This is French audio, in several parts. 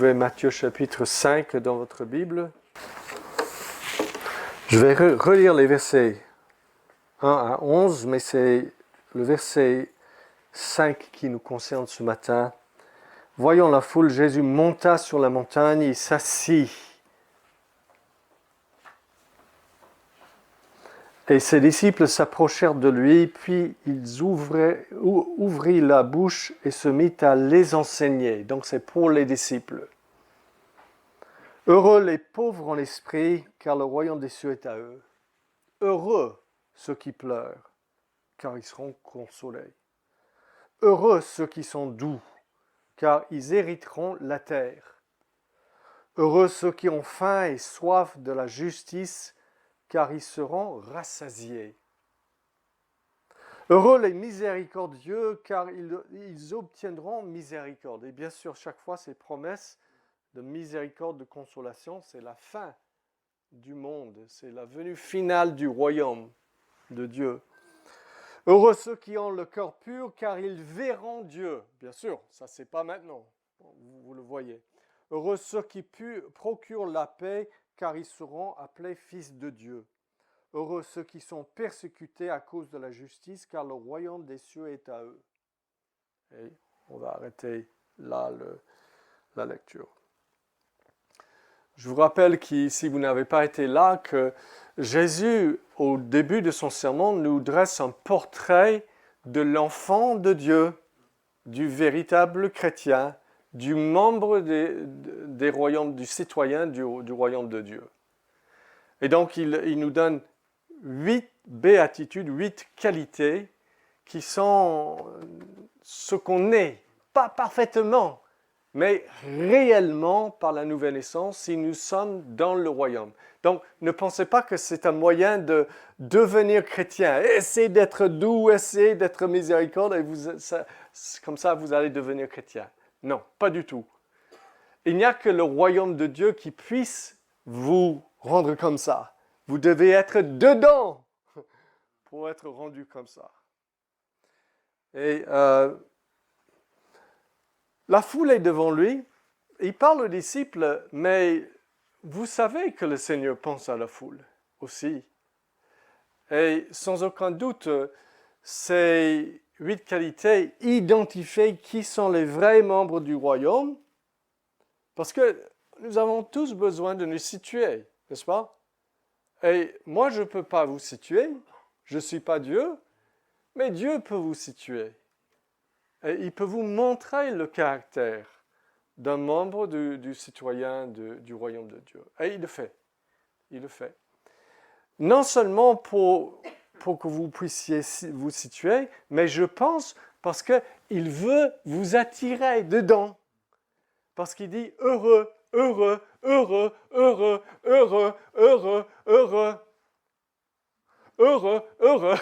trouvez Matthieu chapitre 5 dans votre Bible. Je vais relire les versets 1 à 11, mais c'est le verset 5 qui nous concerne ce matin. Voyant la foule, Jésus monta sur la montagne et s'assit. Et ses disciples s'approchèrent de lui, puis ils ouvrit la bouche et se mit à les enseigner. Donc c'est pour les disciples. Heureux les pauvres en esprit, car le royaume des cieux est à eux. Heureux ceux qui pleurent, car ils seront consolés. Heureux ceux qui sont doux, car ils hériteront la terre. Heureux ceux qui ont faim et soif de la justice, car ils seront rassasiés. Heureux les miséricordieux, car ils obtiendront miséricorde. Et bien sûr, chaque fois, ces promesses de miséricorde, de consolation, c'est la fin du monde, c'est la venue finale du royaume de Dieu. Heureux ceux qui ont le cœur pur, car ils verront Dieu. Bien sûr, ça c'est pas maintenant, vous le voyez. Heureux ceux qui procurent la paix, car ils seront appelés fils de Dieu. Heureux ceux qui sont persécutés à cause de la justice, car le royaume des cieux est à eux. Et on va arrêter là la lecture. Je vous rappelle que si vous n'avez pas été là, que Jésus, au début de son sermon, nous dresse un portrait de l'enfant de Dieu, du véritable chrétien, du membre des royaumes, du citoyen du royaume de Dieu. Et donc, il nous donne 8 béatitudes, 8 qualités qui sont ce qu'on est, pas parfaitement, mais réellement par la nouvelle naissance, si nous sommes dans le royaume. Donc, ne pensez pas que c'est un moyen de devenir chrétien. Essayez d'être doux, essayez d'être miséricordieux, et comme ça, vous allez devenir chrétien. Non, pas du tout. Il n'y a que le royaume de Dieu qui puisse vous rendre comme ça. Vous devez être dedans pour être rendu comme ça. Et la foule est devant lui. Il parle aux disciples, mais vous savez que le Seigneur pense à la foule aussi. Et sans aucun doute, ces 8 qualités identifient qui sont les vrais membres du royaume, parce que nous avons tous besoin de nous situer, n'est-ce pas? Et moi, je ne peux pas vous situer, je ne suis pas Dieu, mais Dieu peut vous situer. Et il peut vous montrer le caractère d'un membre du citoyen du royaume de Dieu. Et il le fait. Il le fait. Non seulement pour que vous puissiez vous situer, mais je pense parce qu'il veut vous attirer dedans. Parce qu'il dit heureux, heureux, heureux, heureux, heureux, heureux, heureux, heureux, heureux.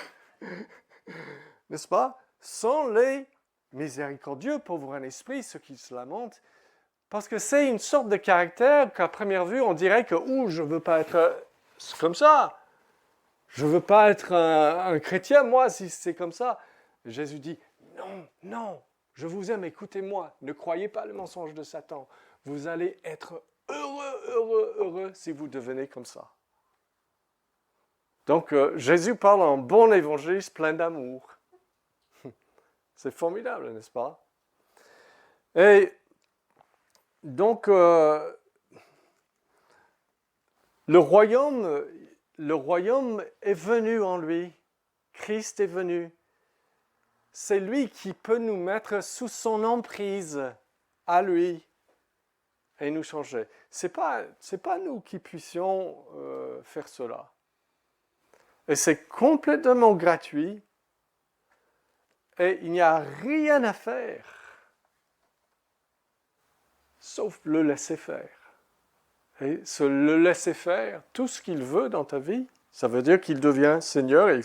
N'est-ce pas? Sans les miséricordieux, pauvres en esprit, ceux qui se lamentent, parce que c'est une sorte de caractère qu'à première vue, on dirait que je ne veux pas être comme ça. Je ne veux pas être un chrétien, moi, si c'est comme ça. Jésus dit, non, non, je vous aime, écoutez-moi, ne croyez pas le mensonge de Satan. Vous allez être heureux, heureux, heureux si vous devenez comme ça. Donc, Jésus parle en bon évangéliste plein d'amour. C'est formidable, n'est-ce pas? Et donc, le royaume est venu en lui. Christ est venu. C'est lui qui peut nous mettre sous son emprise à lui et nous changer. C'est pas nous qui puissions faire cela. Et c'est complètement gratuit. Et il n'y a rien à faire, sauf le laisser faire. Et le laisser faire, tout ce qu'il veut dans ta vie, ça veut dire qu'il devient Seigneur et il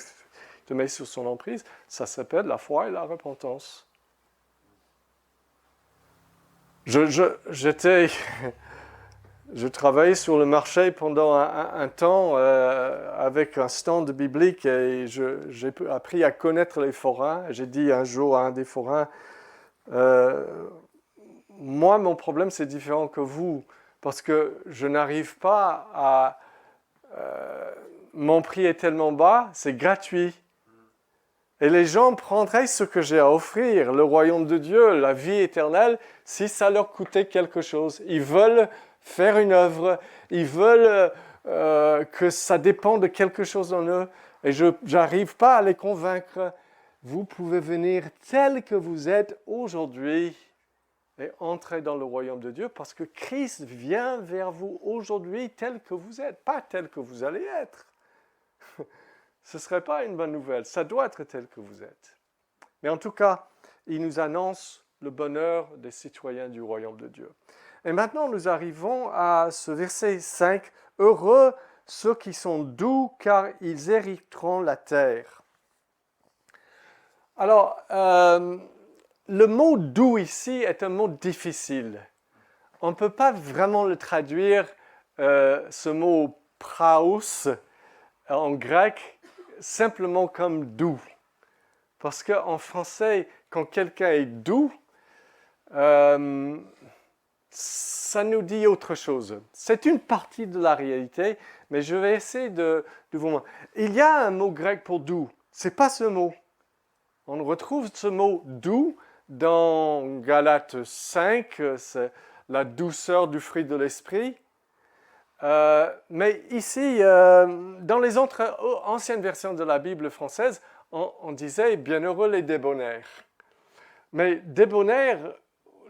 te met sous son emprise. Ça s'appelle la foi et la repentance. Je travaillais sur le marché pendant un temps avec un stand biblique et j'ai appris à connaître les forains. J'ai dit un jour à un des forains, moi, mon problème, c'est différent que vous, parce que je n'arrive pas à... mon prix est tellement bas, c'est gratuit. Et les gens prendraient ce que j'ai à offrir, le royaume de Dieu, la vie éternelle, si ça leur coûtait quelque chose. Ils veulent faire une œuvre, ils veulent que ça dépend de quelque chose en eux. Et je n'arrive pas à les convaincre. Vous pouvez venir tel que vous êtes aujourd'hui et entrer dans le royaume de Dieu parce que Christ vient vers vous aujourd'hui tel que vous êtes, pas tel que vous allez être. Ce ne serait pas une bonne nouvelle. Ça doit être tel que vous êtes. Mais en tout cas, il nous annonce le bonheur des citoyens du royaume de Dieu. Et maintenant, nous arrivons à ce verset 5. « Heureux ceux qui sont doux, car ils hériteront la terre. » Alors, le mot « doux » ici est un mot difficile. On ne peut pas vraiment le traduire, ce mot « praos » en grec, simplement comme doux. Parce qu'en français, quand quelqu'un est doux, ça nous dit autre chose. C'est une partie de la réalité, mais je vais essayer de vous montrer. Il y a un mot grec pour doux. Ce n'est pas ce mot. On retrouve ce mot doux dans Galates 5, c'est la douceur du fruit de l'esprit. Mais ici, dans les autres anciennes versions de la Bible française, on disait « bienheureux les débonnaires ». Mais débonnaire,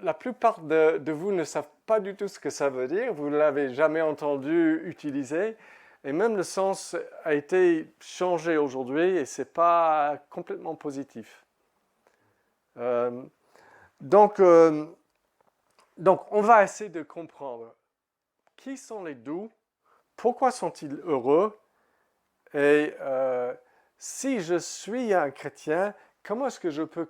la plupart de vous ne savent pas du tout ce que ça veut dire, vous ne l'avez jamais entendu utiliser, et même le sens a été changé aujourd'hui, et ce n'est pas complètement positif. Donc, on va essayer de comprendre. Qui sont les doux? Pourquoi sont-ils heureux? Et si je suis un chrétien, comment est-ce que je peux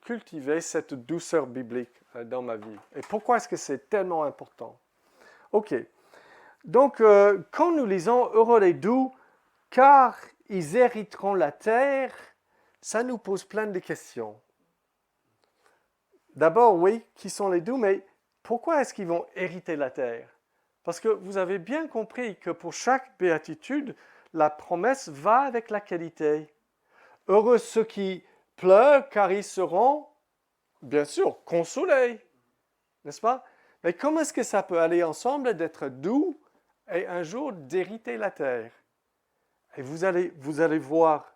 cultiver cette douceur biblique dans ma vie? Et pourquoi est-ce que c'est tellement important? Ok. Donc, quand nous lisons « Heureux les doux, car ils hériteront la terre », ça nous pose plein de questions. D'abord, oui, qui sont les doux, mais pourquoi est-ce qu'ils vont hériter la terre? Parce que vous avez bien compris que pour chaque béatitude, la promesse va avec la qualité. Heureux ceux qui pleurent, car ils seront, bien sûr, consolés. N'est-ce pas? Mais comment est-ce que ça peut aller ensemble d'être doux et un jour d'hériter la terre? Et vous allez voir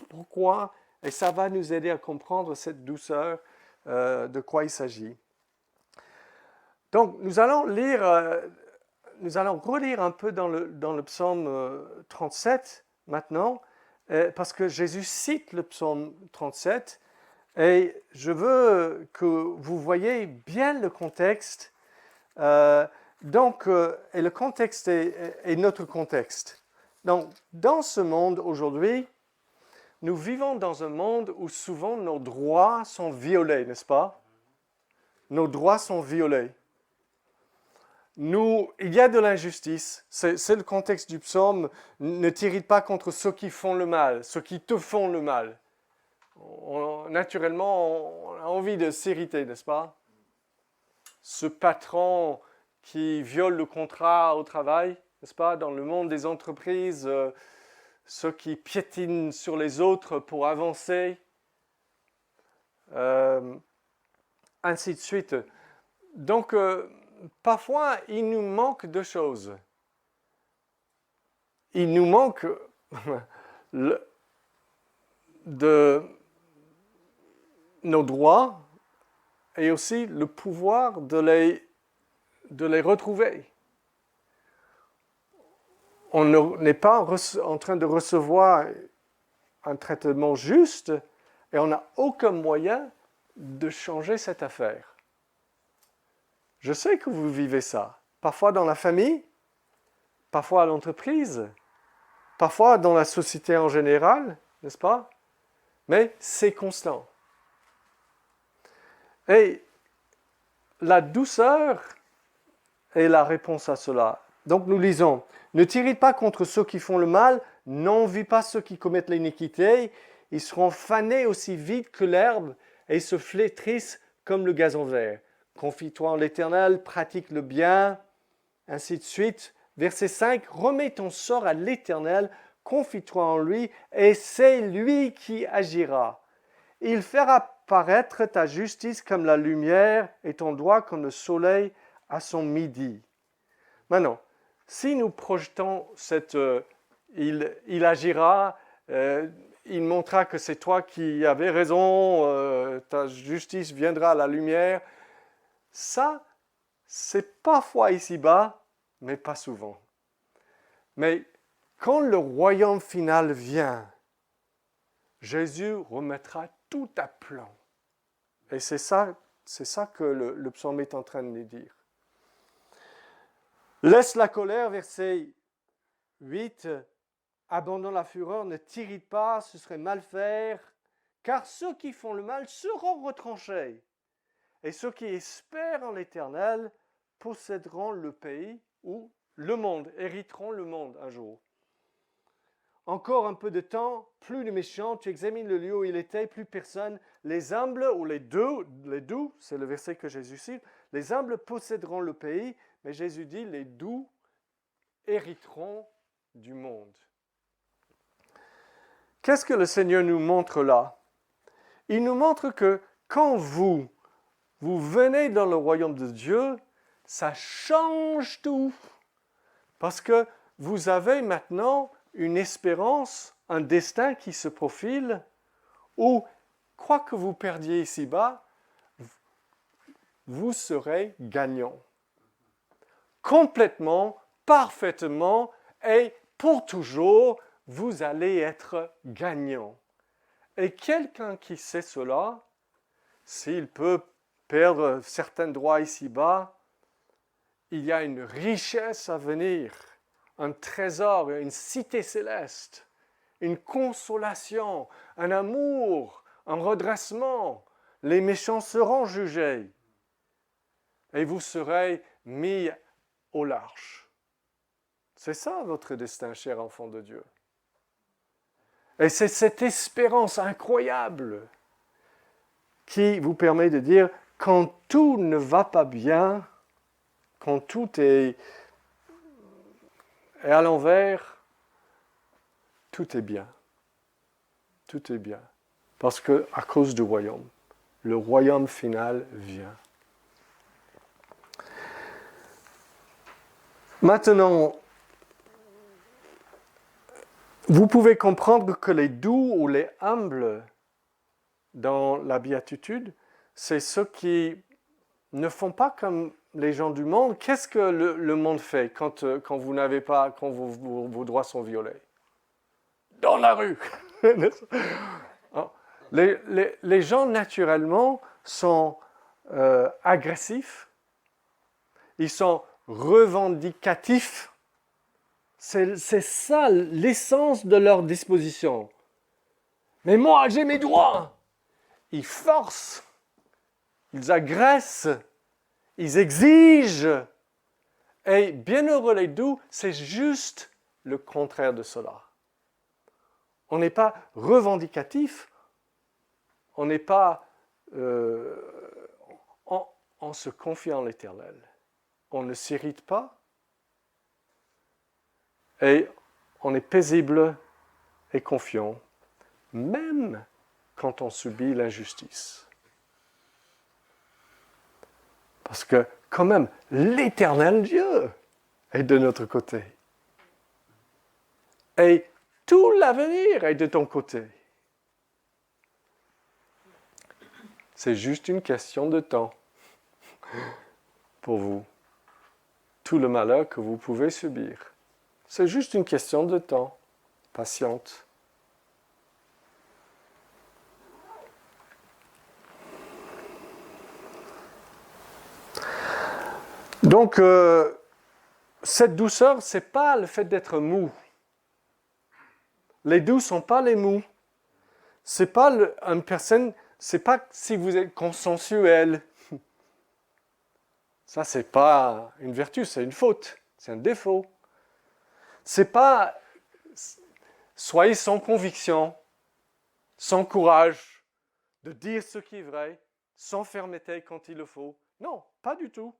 pourquoi, et ça va nous aider à comprendre cette douceur, de quoi il s'agit. Donc, nous allons relire un peu dans le psaume 37 maintenant, parce que Jésus cite le psaume 37, et je veux que vous voyez bien le contexte. Et le contexte est notre contexte. Donc, dans ce monde aujourd'hui, nous vivons dans un monde où souvent nos droits sont violés, n'est-ce pas? Nos droits sont violés. Il y a de l'injustice, c'est le contexte du psaume. Ne t'irrite pas contre ceux qui font le mal, ceux qui te font le mal. Naturellement, on a envie de s'irriter, n'est-ce pas? Ce patron qui viole le contrat au travail, n'est-ce pas? Dans le monde des entreprises, ceux qui piétinent sur les autres pour avancer, ainsi de suite. Donc, parfois, il nous manque deux choses. Il nous manque de nos droits et aussi le pouvoir de les retrouver. On n'est pas en train de recevoir un traitement juste et on n'a aucun moyen de changer cette affaire. Je sais que vous vivez ça, parfois dans la famille, parfois à l'entreprise, parfois dans la société en général, n'est-ce pas? Mais c'est constant. Et la douceur est la réponse à cela. Donc nous lisons, « Ne t'irrite pas contre ceux qui font le mal, n'envie pas ceux qui commettent l'iniquité, ils seront fanés aussi vite que l'herbe et se flétrissent comme le gazon vert. » confie-toi en l'Éternel, pratique le bien, ainsi de suite. Verset 5, remets ton sort à l'Éternel, confie-toi en lui, et c'est lui qui agira. Il fera paraître ta justice comme la lumière et ton droit comme le soleil à son midi. Maintenant, si nous projetons il agira, il montrera que c'est toi qui avais raison, ta justice viendra à la lumière, ça, c'est parfois ici-bas, mais pas souvent. Mais quand le royaume final vient, Jésus remettra tout à plat. Et c'est ça que le psaume est en train de nous dire. Laisse la colère, verset 8. Abandonne la fureur, ne t'irrite pas, ce serait mal faire, car ceux qui font le mal seront retranchés. Et ceux qui espèrent en l'Éternel posséderont le pays ou le monde, hériteront le monde un jour. Encore un peu de temps, plus de méchants, tu examines le lieu où il était, plus personne. Les humbles ou les doux, c'est le verset que Jésus cite, les humbles posséderont le pays, mais Jésus dit, les doux hériteront du monde. Qu'est-ce que le Seigneur nous montre là? Il nous montre que quand vous venez dans le royaume de Dieu, ça change tout. Parce que vous avez maintenant une espérance, un destin qui se profile, où, quoi que vous perdiez ici-bas, vous serez gagnant. Complètement, parfaitement, et pour toujours, vous allez être gagnant. Et quelqu'un qui sait cela, s'il peut perdre certains droits ici-bas, il y a une richesse à venir, un trésor, une cité céleste, une consolation, un amour, un redressement. Les méchants seront jugés et vous serez mis au large. C'est ça votre destin, cher enfant de Dieu. Et c'est cette espérance incroyable qui vous permet de dire, quand tout ne va pas bien, quand tout est à l'envers, tout est bien. Tout est bien. Parce que à cause du royaume, le royaume final vient. Maintenant, vous pouvez comprendre que les doux ou les humbles dans la béatitude, c'est ceux qui ne font pas comme les gens du monde. Qu'est-ce que le monde fait quand vous n'avez pas, quand vos droits sont violés? Dans la rue. Les gens naturellement sont agressifs, ils sont revendicatifs. C'est ça l'essence de leur disposition. Mais moi, j'ai mes droits. Ils forcent, ils agressent, ils exigent. Et bienheureux les doux, c'est juste le contraire de cela. On n'est pas revendicatif, on n'est pas en se confiant en l'Éternel. On ne s'irrite pas et on est paisible et confiant, même quand on subit l'injustice. Parce que quand même, l'Éternel Dieu est de notre côté. Et tout l'avenir est de ton côté. C'est juste une question de temps pour vous. Tout le malheur que vous pouvez subir. C'est juste une question de temps. Patiente. Donc, cette douceur, ce n'est pas le fait d'être mou. Les doux ne sont pas les mous. Ce n'est pas une personne, c'est pas si vous êtes consensuel. Ça, ce n'est pas une vertu, c'est une faute, c'est un défaut. Ce n'est pas soyez sans conviction, sans courage, de dire ce qui est vrai, sans fermeté quand il le faut. Non, pas du tout.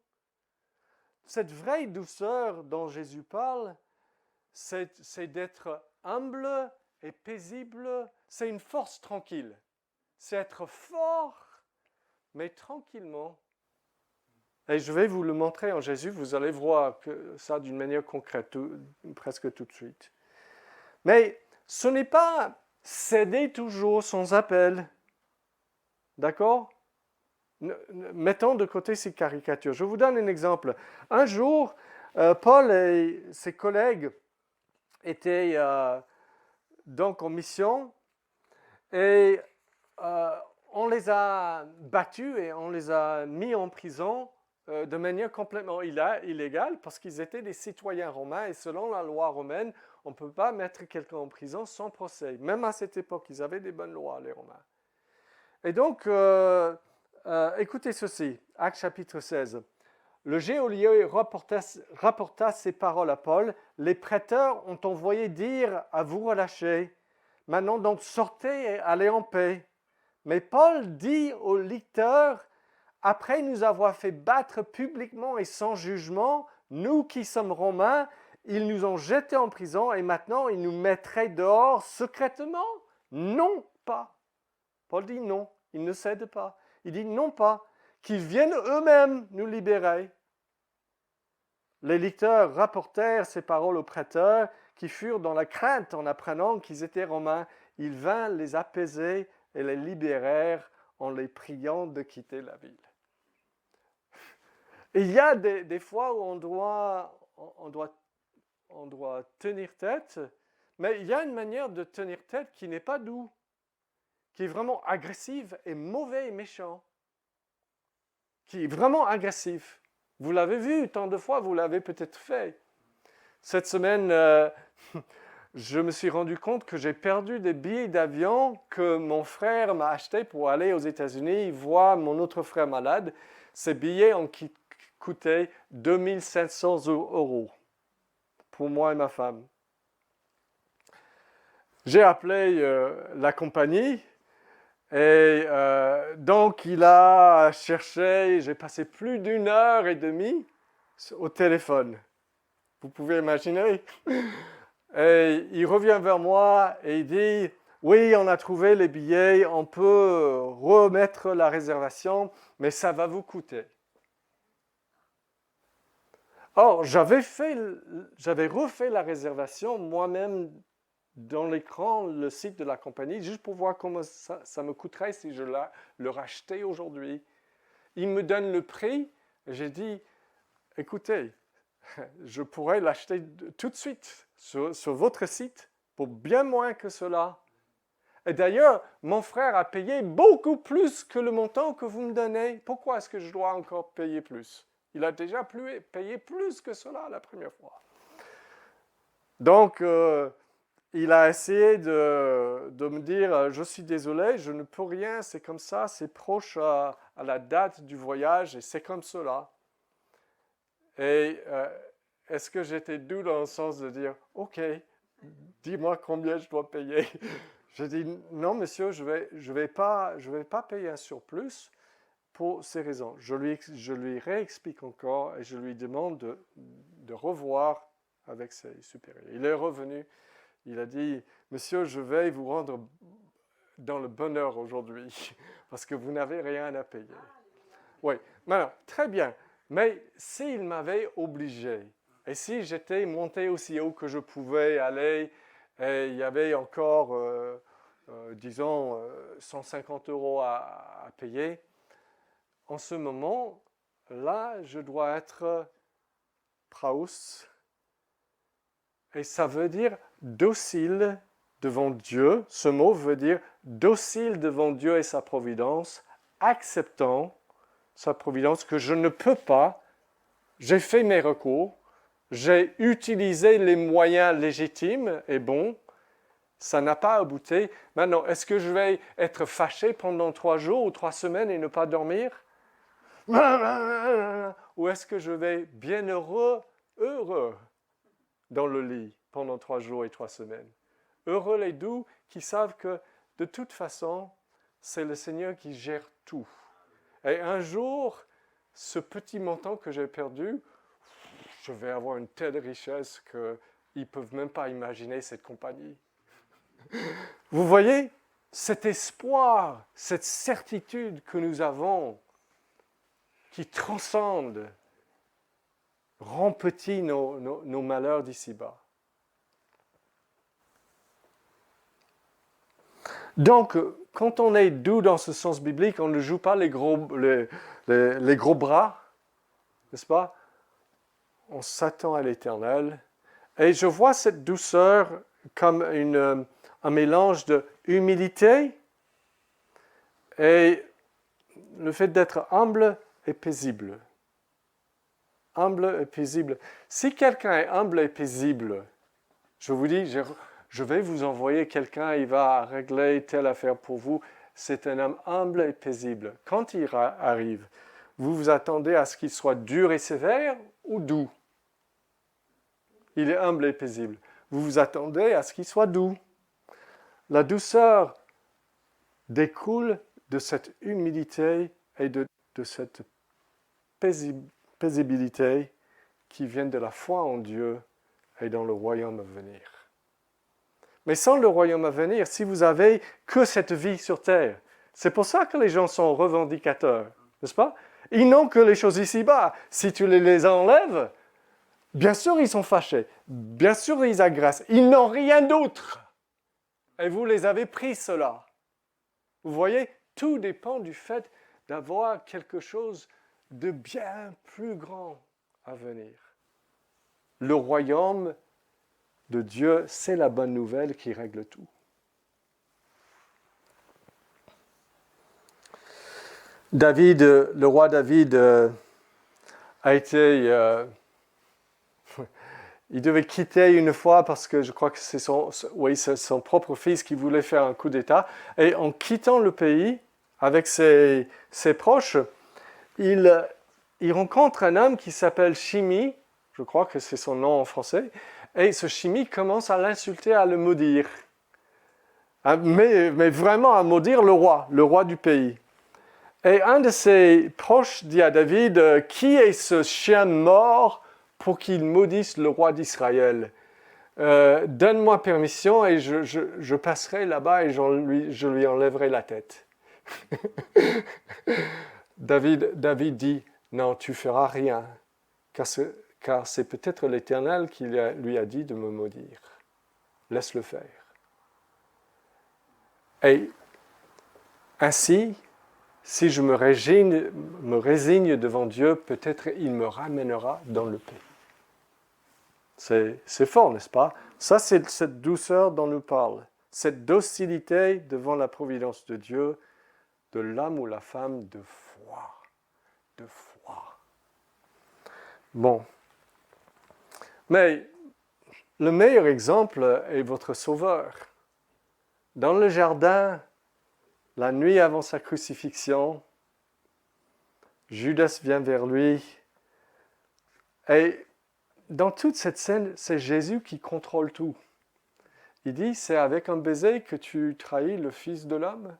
Cette vraie douceur dont Jésus parle, c'est d'être humble et paisible. C'est une force tranquille. C'est être fort, mais tranquillement. Et je vais vous le montrer en Jésus. Vous allez voir ça d'une manière concrète, presque tout de suite. Mais ce n'est pas céder toujours sans appel. D'accord ? Mettons de côté ces caricatures. Je vous donne un exemple. Un jour, Paul et ses collègues étaient donc en mission et on les a battus et on les a mis en prison de manière complètement illégale parce qu'ils étaient des citoyens romains et selon la loi romaine, on ne peut pas mettre quelqu'un en prison sans procès. Même à cette époque, ils avaient des bonnes lois, les Romains. Et donc, écoutez ceci, Actes chapitre 16. Le geôlier rapporta ces paroles à Paul. Les prêteurs ont envoyé dire à vous relâcher. Maintenant donc sortez et allez en paix. Mais Paul dit aux licteurs, après nous avoir fait battre publiquement et sans jugement, nous qui sommes romains, ils nous ont jetés en prison et maintenant ils nous mettraient dehors secrètement? Non pas. Paul dit non, il ne cède pas. Il dit non pas, qu'ils viennent eux-mêmes nous libérer. Les licteurs rapportèrent ces paroles aux prêteurs qui furent dans la crainte en apprenant qu'ils étaient romains. Ils vinrent les apaiser et les libérèrent en les priant de quitter la ville. Il y a des fois où on doit tenir tête, mais il y a une manière de tenir tête qui n'est pas douce, qui est vraiment agressive et mauvais et méchant, qui est vraiment agressif. Vous l'avez vu tant de fois, vous l'avez peut-être fait. Cette semaine, je me suis rendu compte que j'ai perdu des billets d'avion que mon frère m'a achetés pour aller aux États-Unis voir mon autre frère malade. Ces billets ont coûté 2500 € pour moi et ma femme. J'ai appelé la compagnie et donc il a cherché, j'ai passé plus d'1h30 au téléphone. Vous pouvez imaginer? Et il revient vers moi et il dit, oui, on a trouvé les billets, on peut remettre la réservation, mais ça va vous coûter. Or, j'avais refait la réservation moi-même dans l'écran, le site de la compagnie, juste pour voir comment ça me coûterait si je le rachetais aujourd'hui. Il me donne le prix, et j'ai dit, écoutez, je pourrais l'acheter tout de suite sur votre site pour bien moins que cela. Et d'ailleurs, mon frère a payé beaucoup plus que le montant que vous me donnez. Pourquoi est-ce que je dois encore payer plus? Il a déjà payé plus que cela la première fois. Donc, il a essayé de me dire, je suis désolé, je ne peux rien, c'est comme ça, c'est proche à la date du voyage et c'est comme cela. Et est-ce que j'étais doux dans le sens de dire, ok, dis-moi combien je dois payer? Je dis, non monsieur, je vais pas payer un surplus pour ces raisons. Je lui réexplique encore et je lui demande de revoir avec ses supérieurs. Il est revenu. Il a dit, monsieur, je vais vous rendre dans le bonheur aujourd'hui, parce que vous n'avez rien à payer. Oui, maintenant, très bien. Mais s'il m'avait obligé, et si j'étais monté aussi haut que je pouvais aller, et il y avait encore, disons, 150 € à payer, en ce moment, là, je dois être praus, et ça veut dire docile devant Dieu. Ce mot veut dire docile devant Dieu et sa providence, acceptant sa providence que je ne peux pas. J'ai fait mes recours, j'ai utilisé les moyens légitimes et bons, ça n'a pas abouti. Maintenant, est-ce que je vais être fâché pendant 3 jours ou 3 semaines et ne pas dormir? Ou est-ce que je vais bien heureux dans le lit pendant 3 jours et 3 semaines? Heureux les doux qui savent que de toute façon, c'est le Seigneur qui gère tout. Et un jour, ce petit montant que j'ai perdu, je vais avoir une telle richesse qu'ils ne peuvent même pas imaginer cette compagnie. Vous voyez, cet espoir, cette certitude que nous avons, qui transcende, rend petit nos malheurs d'ici-bas. Donc, quand on est doux dans ce sens biblique, on ne joue pas les gros bras, n'est-ce pas? On s'attend à l'Éternel. Et je vois cette douceur comme un mélange de humilité et le fait d'être humble et paisible. Humble et paisible. Si quelqu'un est humble et paisible, je vous dis, je vais vous envoyer quelqu'un, il va régler telle affaire pour vous. C'est un homme humble et paisible. Quand il arrive, vous vous attendez à ce qu'il soit dur et sévère ou doux? Il est humble et paisible. Vous vous attendez à ce qu'il soit doux. La douceur découle de cette humilité et de cette paisibilité qui viennent de la foi en Dieu et dans le royaume à venir. Mais sans le royaume à venir, si vous avez que cette vie sur terre, c'est pour ça que les gens sont revendicateurs, n'est-ce pas? Ils n'ont que les choses ici-bas. Si tu les enlèves, bien sûr ils sont fâchés, bien sûr ils agressent, ils n'ont rien d'autre. Et vous les avez pris cela. Vous voyez, tout dépend du fait d'avoir quelque chose de bien plus grand à venir. Le royaume de Dieu, c'est la bonne nouvelle qui règle tout. David, le roi David a été... il devait quitter une fois parce que je crois que c'est son propre fils qui voulait faire un coup d'État. Et en quittant le pays avec ses proches, il rencontre un homme qui s'appelle Shimei, je crois que c'est son nom en français, et ce Shimei commence à l'insulter, à le maudire. Mais vraiment à maudire le roi du pays. Et un de ses proches dit à David, « Qui est ce chien mort pour qu'il maudisse le roi d'Israël? Donne-moi permission et je passerai là-bas et je lui enlèverai la tête. » David dit, « Non, tu feras rien, car c'est peut-être l'Éternel qui lui a dit de me maudire. Laisse-le faire. » Et ainsi, si je me résigne devant Dieu, peut-être il me ramènera dans le pays. C'est fort, n'est-ce pas? Ça, c'est cette douceur dont nous parle. Cette docilité devant la providence de Dieu, de l'homme ou la femme de foi. De foi. Bon. Mais le meilleur exemple est votre Sauveur. Dans le jardin, la nuit avant sa crucifixion, Judas vient vers lui. Et dans toute cette scène, c'est Jésus qui contrôle tout. Il dit, c'est avec un baiser que tu trahis le Fils de l'homme.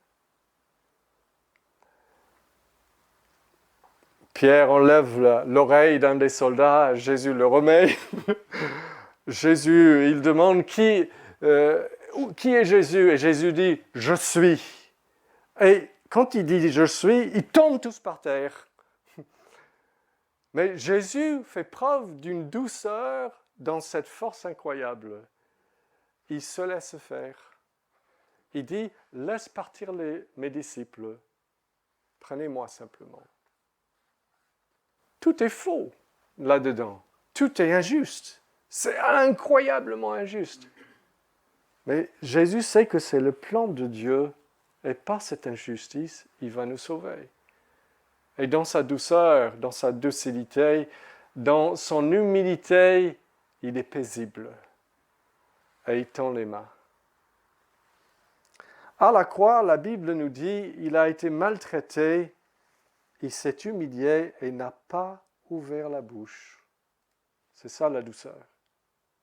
Pierre enlève l'oreille d'un des soldats, Jésus le remet. Jésus, il demande qui est Jésus? Et Jésus dit, je suis. Et quand il dit je suis, ils tombent tous par terre. Mais Jésus fait preuve d'une douceur dans cette force incroyable. Il se laisse faire. Il dit, laisse partir mes disciples. Prenez-moi simplement. Tout est faux là-dedans. Tout est injuste. C'est incroyablement injuste. Mais Jésus sait que c'est le plan de Dieu et par cette injustice, il va nous sauver. Et dans sa douceur, dans sa docilité, dans son humilité, il est paisible. Et il tend les mains. À la croix, la Bible nous dit, il a été maltraité, il s'est humilié et n'a pas ouvert la bouche. C'est ça la douceur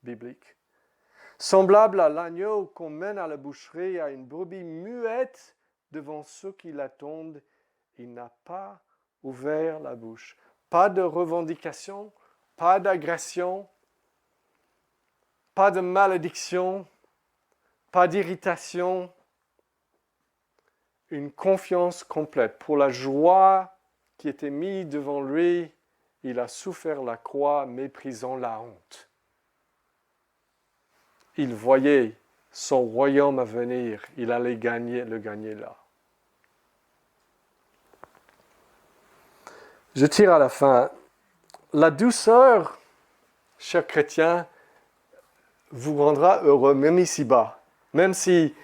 biblique. Semblable à l'agneau qu'on mène à la boucherie, à une brebis muette devant ceux qui l'attendent, il n'a pas ouvert la bouche. Pas de revendication, pas d'agression, pas de malédiction, pas d'irritation. Une confiance complète. Pour la joie qui était mise devant lui, il a souffert la croix, méprisant la honte. Il voyait son royaume à venir, il allait le gagner là. Je tire à la fin. La douceur, chers chrétiens, vous rendra heureux, même ici-bas. Même si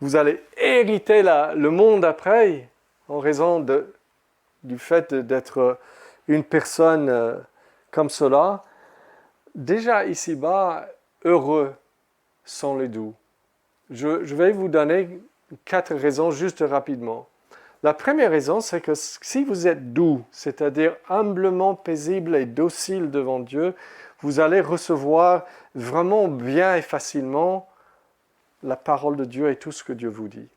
vous allez hériter le monde après, en raison du fait d'être une personne comme cela. Déjà ici-bas, heureux sont les doux. Je vais vous donner 4 raisons juste rapidement. La première raison, c'est que si vous êtes doux, c'est-à-dire humblement paisible et docile devant Dieu, vous allez recevoir vraiment bien et facilement la parole de Dieu et tout ce que Dieu vous dit.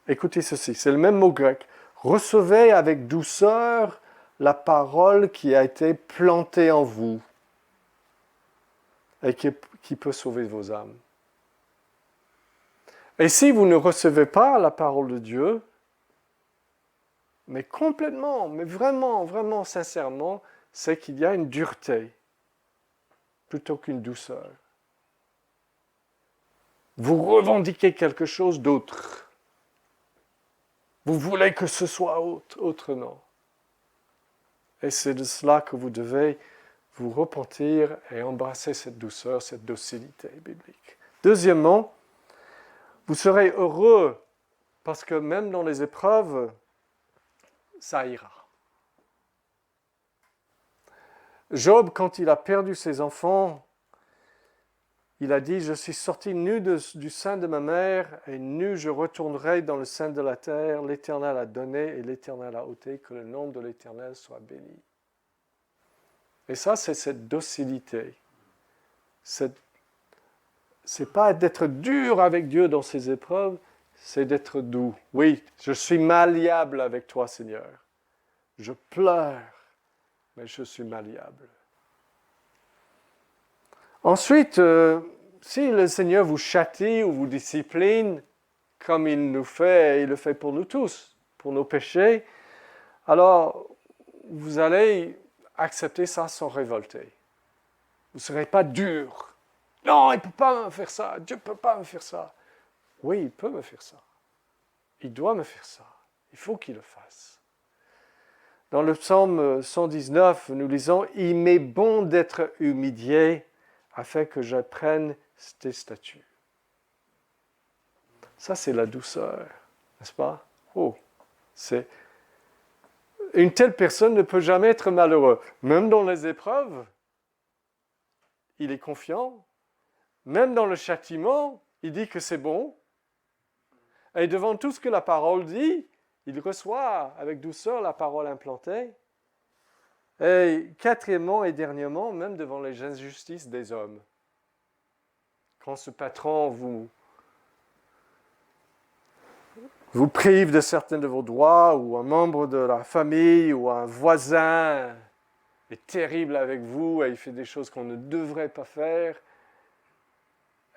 Écoutez ceci, c'est le même mot grec. Recevez avec douceur la parole qui a été plantée en vous et qui peut sauver vos âmes. Et si vous ne recevez pas la parole de Dieu, mais complètement, mais vraiment, vraiment sincèrement, c'est qu'il y a une dureté plutôt qu'une douceur. Vous revendiquez quelque chose d'autre. Vous voulez que ce soit autrement. Et c'est de cela que vous devez vous repentir et embrasser cette douceur, cette docilité biblique. Deuxièmement, vous serez heureux parce que même dans les épreuves, ça ira. Job, quand il a perdu ses enfants, il a dit « Je suis sorti nu du sein de ma mère, et nu je retournerai dans le sein de la terre. L'Éternel a donné et l'Éternel a ôté, que le nom de l'Éternel soit béni. » Et ça, c'est cette docilité. C'est pas d'être dur avec Dieu dans ses épreuves, c'est d'être doux. Oui, je suis malléable avec toi, Seigneur. Je pleure, mais je suis malléable. Ensuite, si le Seigneur vous châtie ou vous discipline, comme il nous fait, et il le fait pour nous tous, pour nos péchés, alors vous allez accepter ça sans révolter. Vous ne serez pas dur. Non, il ne peut pas me faire ça. Dieu ne peut pas me faire ça. Oui, il peut me faire ça. Il doit me faire ça. Il faut qu'il le fasse. Dans le psaume 119, nous lisons « Il m'est bon d'être humilié afin que j'apprenne tes statuts. » Ça, c'est la douceur, n'est-ce pas? Oh, c'est... Une telle personne ne peut jamais être malheureux. Même dans les épreuves, il est confiant. Même dans le châtiment, il dit que c'est bon. Et devant tout ce que la parole dit, il reçoit avec douceur la parole implantée. Et quatrièmement et dernièrement, même devant les injustices des hommes. Quand ce patron vous prive de certains de vos droits, ou un membre de la famille, ou un voisin est terrible avec vous et il fait des choses qu'on ne devrait pas faire,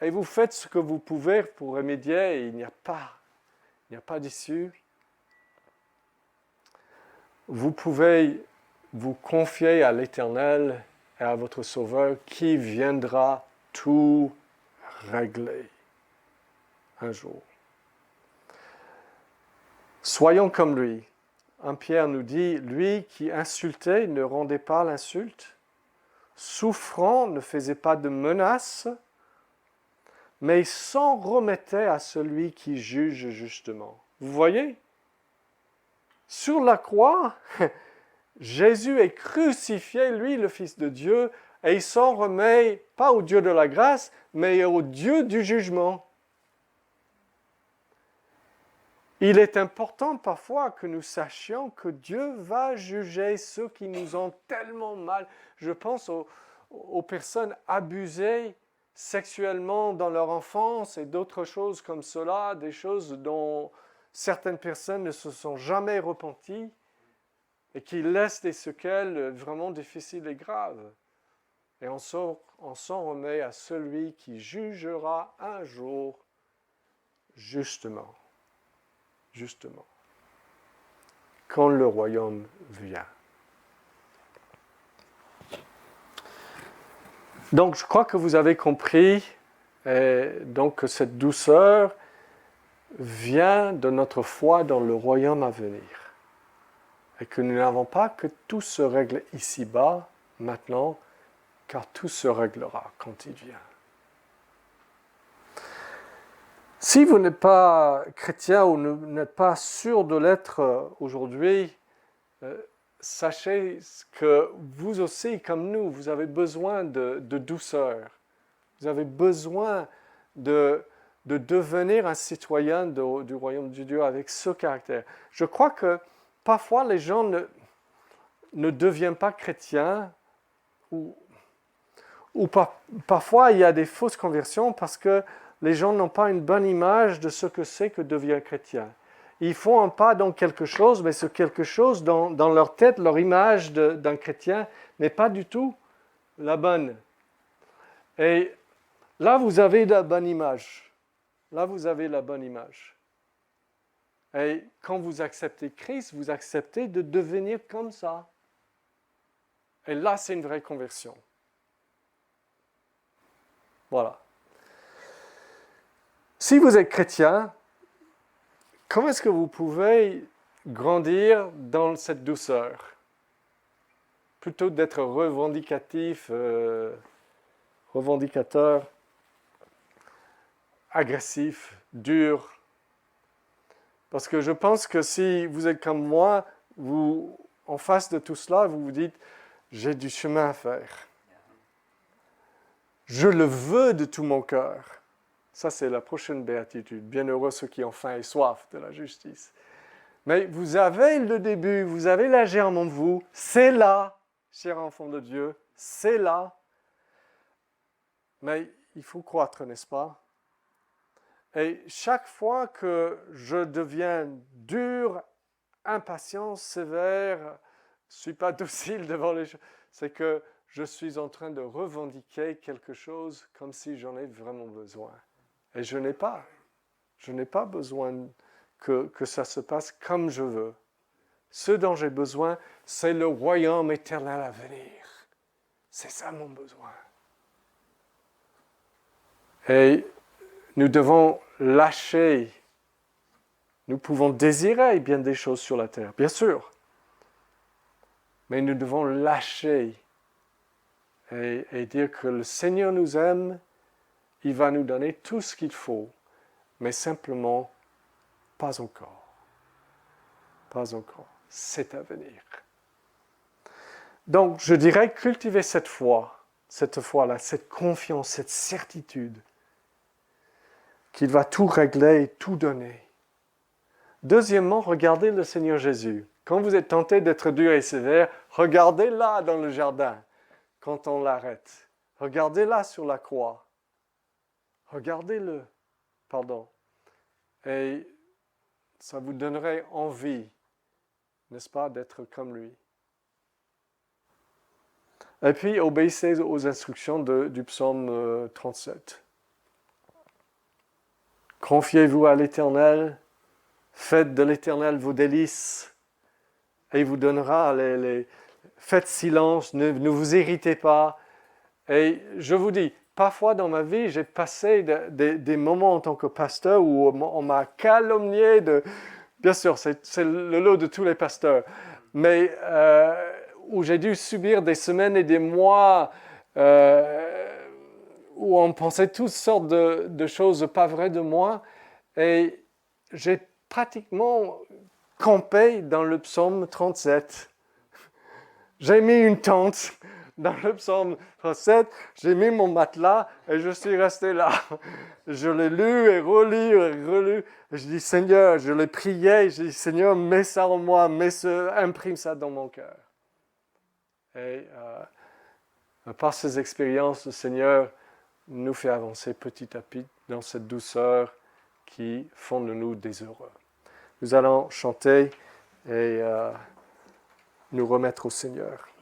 et vous faites ce que vous pouvez pour remédier et il n'y a pas d'issue, vous pouvez vous confier à l'Éternel et à votre Sauveur qui viendra tout régler un jour. Soyons comme lui. 1 Pierre nous dit, lui qui insultait ne rendait pas l'insulte, souffrant ne faisait pas de menaces, mais s'en remettait à celui qui juge justement. Vous voyez? Sur la croix, Jésus est crucifié, lui, le Fils de Dieu, et il s'en remet pas au Dieu de la grâce, mais au Dieu du jugement. Il est important parfois que nous sachions que Dieu va juger ceux qui nous ont tellement mal. Je pense aux personnes abusées sexuellement dans leur enfance et d'autres choses comme cela, des choses dont certaines personnes ne se sont jamais repenties. et qui laisse des séquelles vraiment difficiles et graves. Et on s'en remet à celui qui jugera un jour justement, quand le royaume vient. Donc, je crois que vous avez compris donc, que cette douceur vient de notre foi dans le royaume à venir. Et que nous n'avons pas que tout se règle ici-bas, maintenant, car tout se réglera quand il vient. Si vous n'êtes pas chrétien ou n'êtes pas sûr de l'être aujourd'hui, sachez que vous aussi, comme nous, vous avez besoin de douceur. Vous avez besoin de devenir un citoyen du royaume de Dieu avec ce caractère. Je crois que parfois les gens ne deviennent pas chrétiens ou parfois il y a des fausses conversions parce que les gens n'ont pas une bonne image de ce que c'est que devenir chrétien. Ils font un pas dans quelque chose, mais ce quelque chose, dans leur tête, leur image d'un chrétien n'est pas du tout la bonne. Et là, vous avez la bonne image. Là, vous avez la bonne image. Et quand vous acceptez Christ, vous acceptez de devenir comme ça. Et là, c'est une vraie conversion. Voilà. Si vous êtes chrétien, comment est-ce que vous pouvez grandir dans cette douceur? Plutôt d'être revendicateur, agressif, dur. Parce que je pense que si vous êtes comme moi, en face de tout cela, vous vous dites, j'ai du chemin à faire. Je le veux de tout mon cœur. Ça, c'est la prochaine béatitude. Bienheureux ceux qui ont faim et soif de la justice. Mais vous avez le début, vous avez la germe en vous. C'est là, cher enfant de Dieu, c'est là. Mais il faut croître, n'est-ce pas? Et chaque fois que je deviens dur, impatient, sévère, je ne suis pas docile devant les choses, c'est que je suis en train de revendiquer quelque chose comme si j'en ai vraiment besoin. Et je n'ai pas. Je n'ai pas besoin que ça se passe comme je veux. Ce dont j'ai besoin, c'est le royaume éternel à venir. C'est ça mon besoin. Et nous devons lâcher. Nous pouvons désirer bien des choses sur la terre, bien sûr. Mais nous devons lâcher et dire que le Seigneur nous aime, il va nous donner tout ce qu'il faut, mais simplement pas encore. Pas encore. C'est à venir. Donc, je dirais cultiver cette foi-là, cette confiance, cette certitude qu'il va tout régler et tout donner. Deuxièmement, regardez le Seigneur Jésus. Quand vous êtes tenté d'être dur et sévère, regardez là dans le jardin, quand on l'arrête. Regardez là sur la croix. Regardez-le. Et ça vous donnerait envie, n'est-ce pas, d'être comme lui. Et puis, obéissez aux instructions du psaume 37. Confiez-vous à l'Éternel, faites de l'Éternel vos délices, et il vous donnera faites silence, ne vous irritez pas. Et je vous dis, parfois dans ma vie, j'ai passé des moments en tant que pasteur où on m'a calomnié bien sûr, c'est le lot de tous les pasteurs, mais où j'ai dû subir des semaines et des mois où on pensait toutes sortes de choses pas vraies de moi, et j'ai pratiquement campé dans le psaume 37. J'ai mis une tente dans le psaume 37, j'ai mis mon matelas et je suis resté là. Je l'ai lu et relu. Je dis, Seigneur, je l'ai prié, je dis, Seigneur, mets ça en moi, imprime ça dans mon cœur. Et par ces expériences, le Seigneur nous fait avancer petit à petit dans cette douceur qui font de nous des heureux. Nous allons chanter et nous remettre au Seigneur.